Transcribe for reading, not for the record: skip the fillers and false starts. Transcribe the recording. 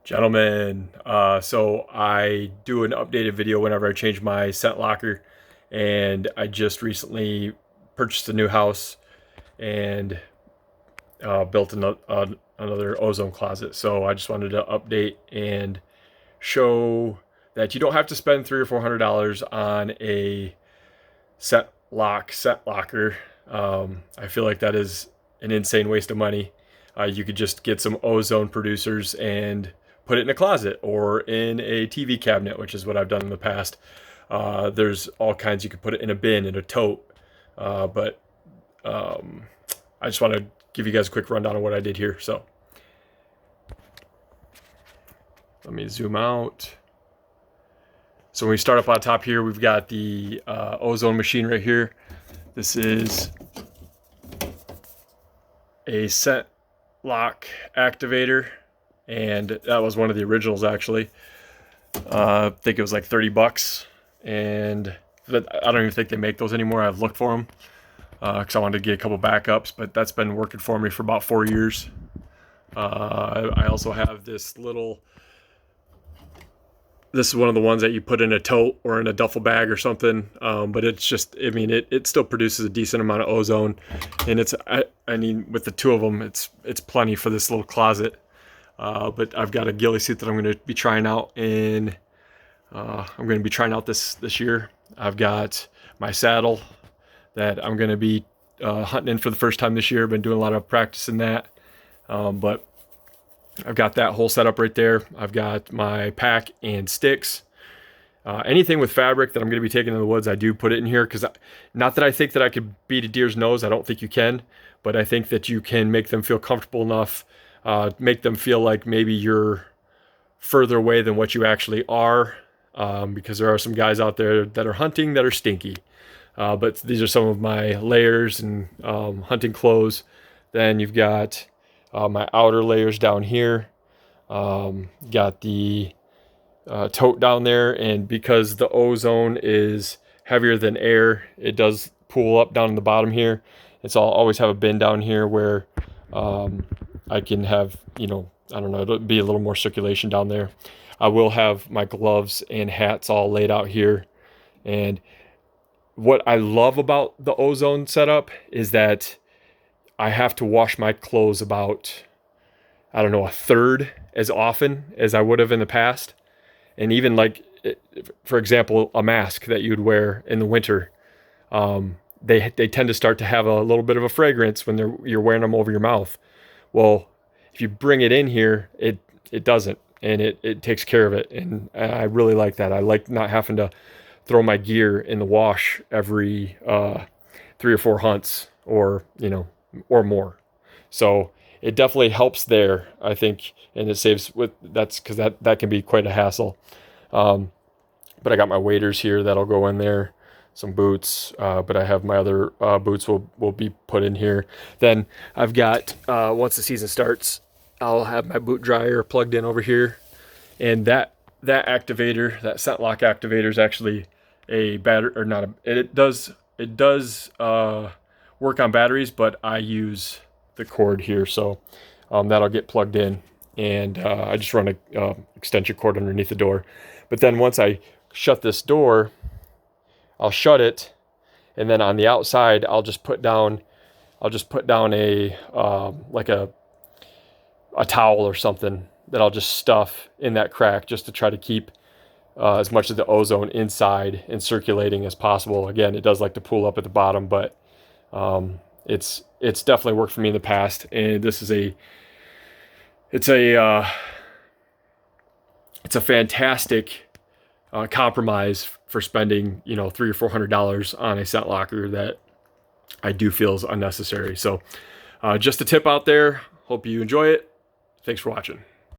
Gentlemen, so I do an updated video whenever I change my scent locker, and I just recently purchased a new house and built another ozone closet. So I just wanted to update and show that you don't have to spend $300 or $400 on a scent locker. I feel like that is an insane waste of money. You could just get some ozone producers and put it in a closet or in a TV cabinet, which is what I've done in the past. There's all kinds. You could put it in a bin, in a tote. But I just want to give you guys a quick rundown of what I did here. So let me zoom out. So when we start up on top here, we've got the ozone machine right here. This is a scent lock activator, and that was one of the originals actually. I think it was like 30 bucks, and I don't even think they make those anymore. I've looked for them because I wanted to get a couple backups, but that's been working for me for about 4 years. I also have this is one of the ones that you put in a tote or in a duffel bag or something, but it's just, I mean, it still produces a decent amount of ozone, and I mean, with the two of them, it's plenty for this little closet. But I've got a ghillie suit that I'm going to be trying out this year. I've got my saddle that I'm going to be hunting in for the first time this year. Been doing a lot of practice in that, but I've got that whole setup right there. I've got my pack and sticks. Anything with fabric that I'm going to be taking in the woods, I do put it in here, because not that I think that I could beat a deer's nose. I don't think you can, but I think that you can make them feel comfortable enough, make them feel like maybe you're further away than what you actually are, because there are some guys out there that are hunting that are stinky. But these are some of my layers and hunting clothes. Then you've got my outer layers down here. Got the tote down there, and because the ozone is heavier than air, it does pool up down in the bottom here. And so I'll always have a bin down here where I can have, I don't know, it'll be a little more circulation down there. I will have my gloves and hats all laid out here. And what I love about the ozone setup is that I have to wash my clothes about, I don't know, a third as often as I would have in the past. And even like, for example, a mask that you'd wear in the winter, they tend to start to have a little bit of a fragrance when you're wearing them over your mouth. Well, if you bring it in here, it doesn't, and it takes care of it. And I really like that. I like not having to throw my gear in the wash every 3 or 4 hunts, or more. So it definitely helps there, I think, and it saves because that can be quite a hassle. But I got my waders here that'll go in there, some boots, but I have my other boots will be put in here. Then I've got, once the season starts, I'll have my boot dryer plugged in over here, and that activator, that scent lock activator, is actually a battery, or not it does work on batteries, but I use the cord here, so that'll get plugged in, and I just run a extension cord underneath the door. But then once I shut this door, I'll shut it, and then on the outside I'll just put down a like a towel or something that I'll just stuff in that crack, just to try to keep as much of the ozone inside and circulating as possible. Again, it does like to pool up at the bottom, but it's definitely worked for me in the past, and this is it's a fantastic compromise for spending $300 or $400 on a scent locker that I do feel is unnecessary. So just a tip out there. Hope you enjoy it. Thanks for watching.